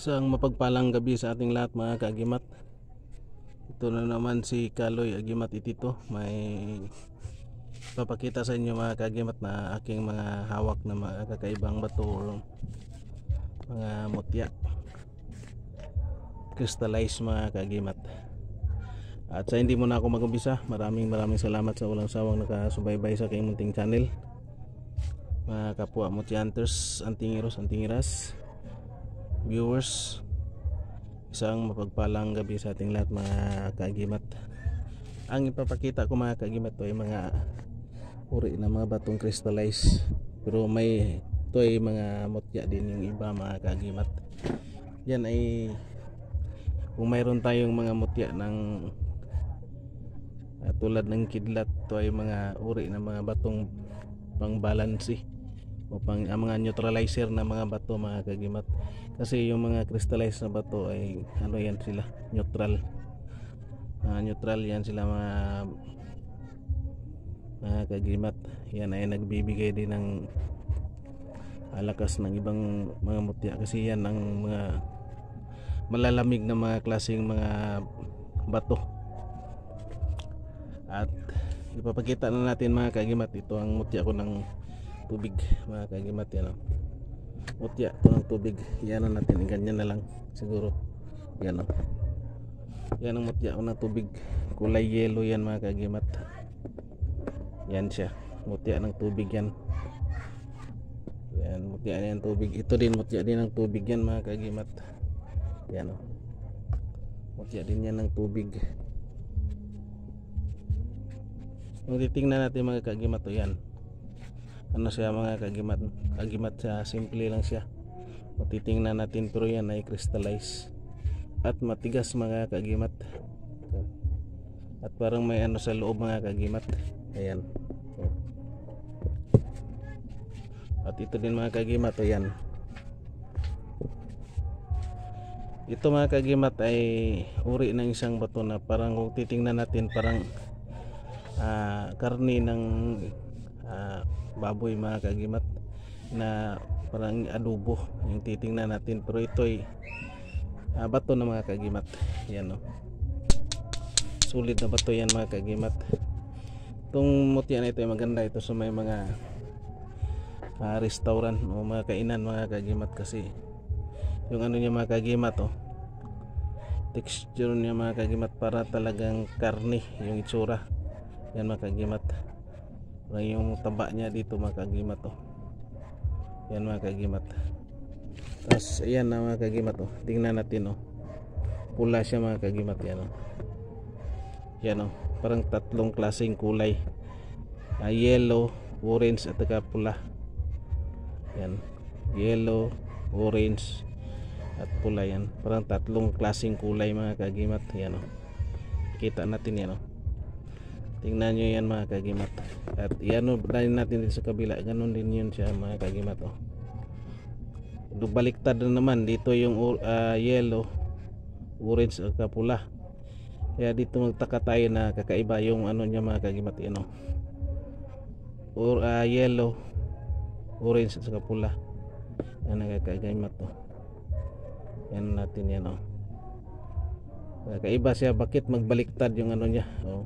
Isang mapagpalang gabi sa ating lahat mga kaagimat. Ito na naman si Kaloy Agimat Itito. May papakita sa inyo mga kaagimat na aking mga hawak na mga kakaibang bato o mga mutya, crystallized mga kaagimat. At sa hindi mo na ako mag-umpisa, maraming salamat sa walang sawang nakasubaybay sa aking munting channel. Mga kapwa mutya hunters, antingiros, antingiras, viewers, isang mapagpalang gabi sa ating lahat mga kaagimat. Ang ipapakita ko mga kaagimat to ay mga uri ng mga batong crystallized, pero may ito ay mga mutya din yung iba mga kaagimat. Yan ay kung mayroon tayong mga mutya ng tulad ng kidlat, ito ay mga uri ng mga batong pang balansi o pang mga neutralizer na mga bato mga kaagimat. Kasi yung mga crystallized na bato ay ano yan sila, neutral. Neutral yan sila mga kaagimat. Yan ay nagbibigay din ng lakas ng ibang mga mutya, kasi yan ang mga malalamig na mga klaseng mga bato. At ipapakita na natin mga kaagimat, ito ang mutya ko ng tubig mga kaagimat. Yan o, mutya ko ng tubig. Yan na natin, ganyan na lang siguro. Yan o, yan ang mutya ko ng tubig, kulay yellow yan mga kaagimat. Yan siya, mutya ng tubig yan. Yan, mutya na yan tubig. Ito din mutya din ng tubig yan mga kaagimat. Yan o, mutya din yan ng tubig. Kung titingnan natin mga kaagimat to, yan ano siya mga kaagimat, kaagimat siya, simple lang siya. Kung titingnan natin, pero yan ay crystallize at matigas mga kaagimat, at parang may ano sa loob mga kaagimat. Ayan, at ito din mga kaagimat to, yan. Ito mga kaagimat ay uri ng isang bato na parang kung titingnan natin parang karni ng baboy mga kaagimat, na parang adobo yung titingnan natin, pero ito ay bato na mga kaagimat. Yan o, sulit na bato yan mga kaagimat. Itong mutya na ito ay maganda ito sa may mga restaurant o mga kainan mga kaagimat, kasi yung ano niya mga kaagimat o, texture niya mga kaagimat, para talagang karni yung itsura. Yan mga kaagimat, yung taba niya dito mga kaagimat oh. Yan mga kaagimat. Tapos ayan na mga kaagimat oh. Tingnan natin oh, pula siya mga kaagimat. Yan oh, yan oh, parang tatlong klaseng kulay, yellow, orange at saka pula. Yan, yellow, orange at pula. Yan, parang tatlong klaseng kulay mga kaagimat. Yan oh, kita natin yan oh. Tingnan nyo yan mga kaagimat. At yan o, dahil natin dito sa kabila, ganun din yun siya mga kaagimat oh. Baliktad na naman dito yung yellow, orange at pula. Kaya dito magtaka tayo na kakaiba yung ano niya mga kaagimat. Yan o, yellow, orange at pula. Yan ang kaagimat oh. Yan natin yan oh, kakaiba siya. Bakit magbaliktad yung ano niya oh.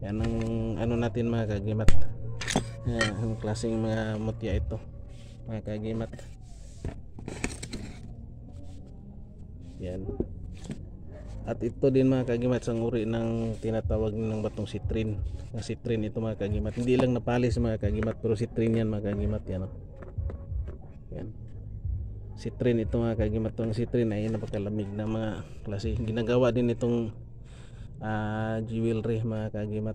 Yan ang ano natin mga kaagimat. Ang klaseng mga mutya ito mga kaagimat. Yan, at ito din mga kaagimat, isang uri ng tinatawag ng batong citrine. Na citrine ito mga kaagimat, hindi lang napalis mga kaagimat, pero citrine yan mga kaagimat. Yan oh, yan, citrine ito mga kaagimat. Ang citrine ay napakalamig na mga klase. Ginagawa din itong jewelry mga kaagimat.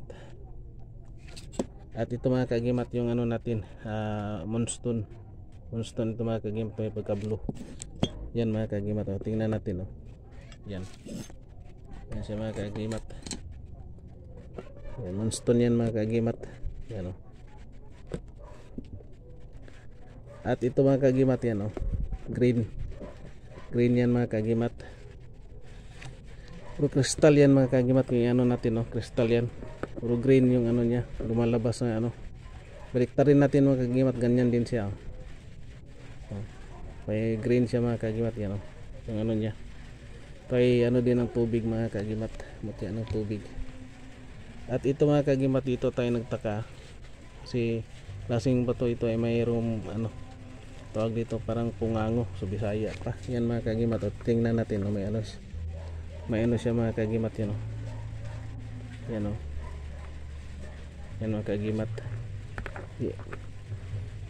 At ito mga kaagimat yung ano natin, moonstone ito mga kaagimat, may pagka-blue. Yan mga kaagimat oh. Tingnan natin oh. Yan, yan siya mga kaagimat. Yan, moonstone yan mga kaagimat. Yan oh. At ito mga kaagimat, yan oh, green yan mga kaagimat. Puro kristal yan mga kaagimat. Yung ano natin oh, kristal yan, puro green yung ano niya, lumalabas na ano. Baliktarin natin mga kaagimat, ganyan din siya oh. may green siya mga kagimat. Yan o, yung ano niya. Ito ay ano din ng tubig mga kagimat, mutya ng tubig. At ito mga kagimat, dito tayo nagtaka kasi klaseng bato ito ay mayroong ano tawag dito, parang pungango sa Bisaya pa. Yan mga kagimat, at tingnan natin o, may ano siya mga kagimat. Yan o, yan o, yan mga kagimat.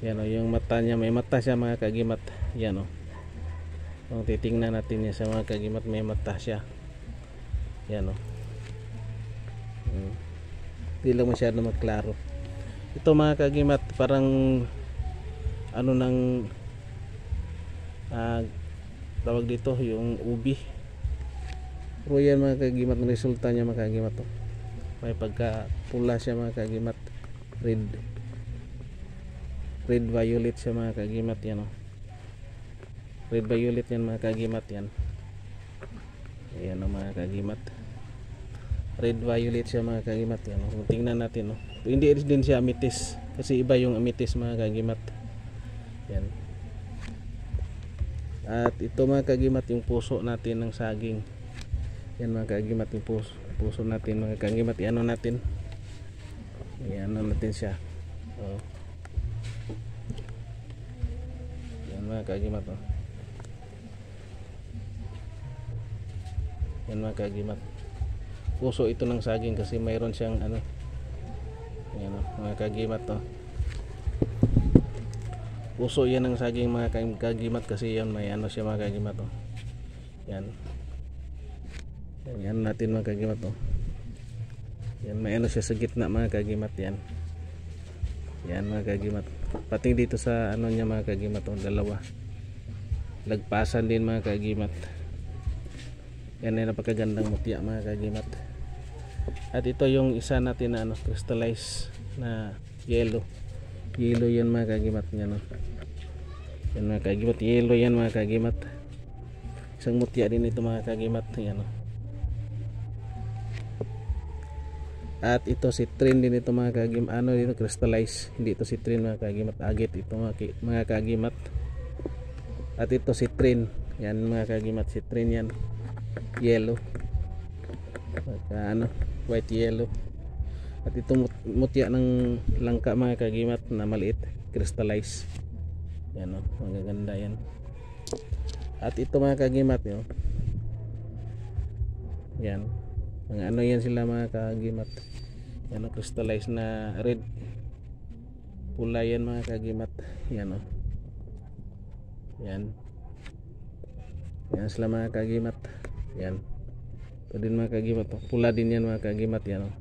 Yan o, yung mata niya, may mata siya mga kagimat. Yan o, kung titingnan natin niya sa mga kagimat, may mata siya. Yan o, hindi lang masyado magklaro. Ito mga kagimat, parang ano ng tawag dito, yung ubi. Pero yan mga kagimat, ang resulta niya mga kagimat to. May pagka pula siya mga kagimat, red violet siya mga kagimat. Yan o, red violet yan mga kagimat. Yan, ayan o mga kagimat, red violet siya mga kagimat. Yan o, tingnan natin o. Hindi din siya amethyst, kasi iba yung amethyst mga kagimat. Yan. At ito mga kagimat, yung puso natin ng saging. Yan mga kagimat, yung puso natin mga kagimat. Iano natin, iano natin siya. Oh. Yan mga kagimat oh. Yan mga kagimat, puso ito ng saging kasi mayroon siyang ano. Yan o, mga kagimat to. Puso yan ng saging mga kagimat kasi yan may ano siya mga kagimat to. Yan. Yan natin mga kagimat to. Yan may ano siya sa gitna mga kagimat. Yan. Yan mga kagimat. Pati dito sa ano niya mga kagimat to, dalawa. Lagpasan din mga kagimat. Yan ay napakagandang mutya mga kagimat. At ito yung isa natin na ano, crystallized na yellow yan mga kagimat. Yan, no? Yan mga kagimat, yellow yan mga kagimat. Isang mutya din ito mga kagimat. Yan, no? At ito citrine din ito mga kagimat. Ano dito, crystallized, hindi ito citrine mga kagimat, agit ito mga kagimat. At ito citrine, yan mga kagimat, citrine yan, yellow, ano, white yellow. At itong mutya ng langka mga kagimat na maliit, crystallized. Yan o, magaganda yan. At ito mga kagimat yun. Yan, mga ano yan sila mga kagimat. Yan o, crystallized na red, pula yan mga kagimat. Yan o, yan, yan sila mga kagimat. Yan, ito din mga kagimat o, pula din yan mga kagimat. Yan o,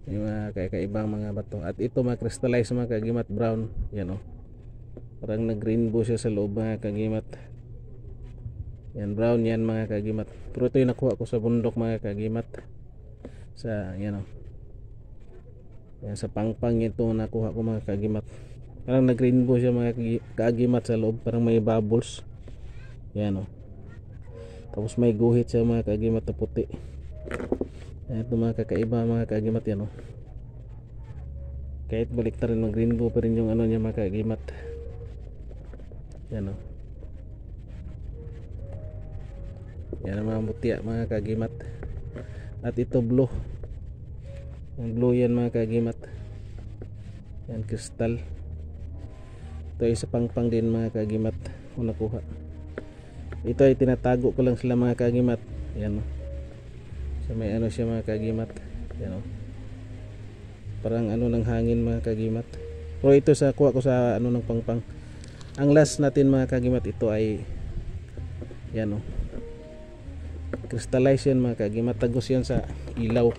yung mga kakaibang mga bato. At ito mga crystallized mga kagimat, brown. Yan o, parang nag rainbow siya sa loob mga kagimat. Yan, brown yan mga kagimat. Pero ito yung nakuha ko sa bundok mga kagimat, sa yan o, yan sa pangpang. Ito nakuha ko mga kagimat, parang nag rainbow siya mga kagimat sa loob, parang may bubbles. Yan o, tapos may guhit siya mga kagimat na puti. Ito mga kakaiba mga kagimat. Yan o, kahit balik rin mag rainbow pa rin yung ano niya mga kagimat. Yan o, yan ang mga mutya mga kagimat. At ito blue, yung blue yan mga kagimat. Yan, crystal. Ito ay sa pangpang din mga kagimat kung nakuha. Ito ay tinatago ko lang sila mga kagimat. Yan o, so may ano siya mga kagimat. Yan o, parang ano ng hangin mga kagimat. Pero ito sa kuha ko sa ano ng pangpang. Ang last natin mga kagimat, ito ay yan o, crystallized yan mga kagimat. Tagos yan sa ilaw.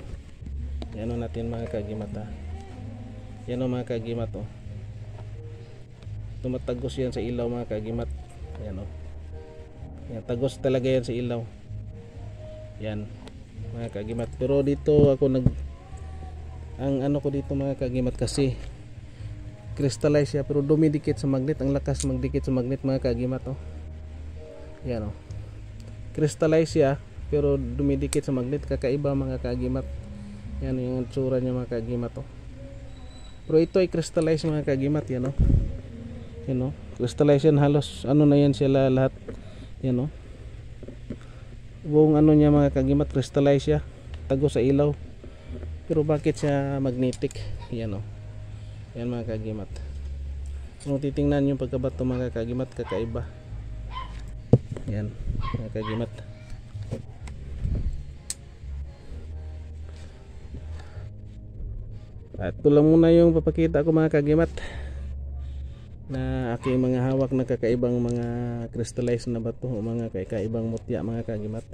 Yan o natin mga kagimat ha. Yan o mga kagimat o, tumatagos yan sa ilaw mga kagimat. Yan o, yan, tagos talaga yan sa ilaw. Yan mga kagimat. Pero dito ako ang ano ko dito mga kagimat, kasi crystallize siya pero dumidikit sa magnet. Ang lakas magdikit sa magnet mga kagimat oh. Yan oh, crystallize siya pero dumidikit sa magnet. Kakaiba mga kagimat. Yan yung tsura niya mga kagimat oh. Pero ito ay crystallize mga kagimat. Yan oh, crystallize yan, halos ano na yan sila lahat, buong ano niya mga kagimat, crystallize siya, tago sa ilaw. Pero bakit siya magnetic? Yan mga kagimat. Kung titingnan yung pagkabato mga kagimat, kakaiba. Yan mga kagimat. At ito lang muna yung papakita ko mga kagimat, na aking mga hawak na kakaibang mga crystallized na bato o mga kakaibang mutya mga kagimat.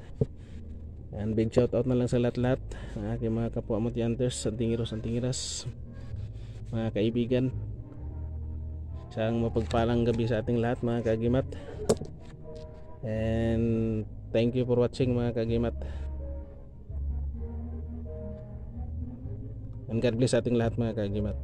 And big shout out na lang sa lahat-lahat ng aking mga kapwa mutyanters, santingiros, mga kaibigan. Isang mapagpalang gabi sa ating lahat mga kagimat. And thank you for watching mga kagimat. And God bless ating lahat mga kagimat.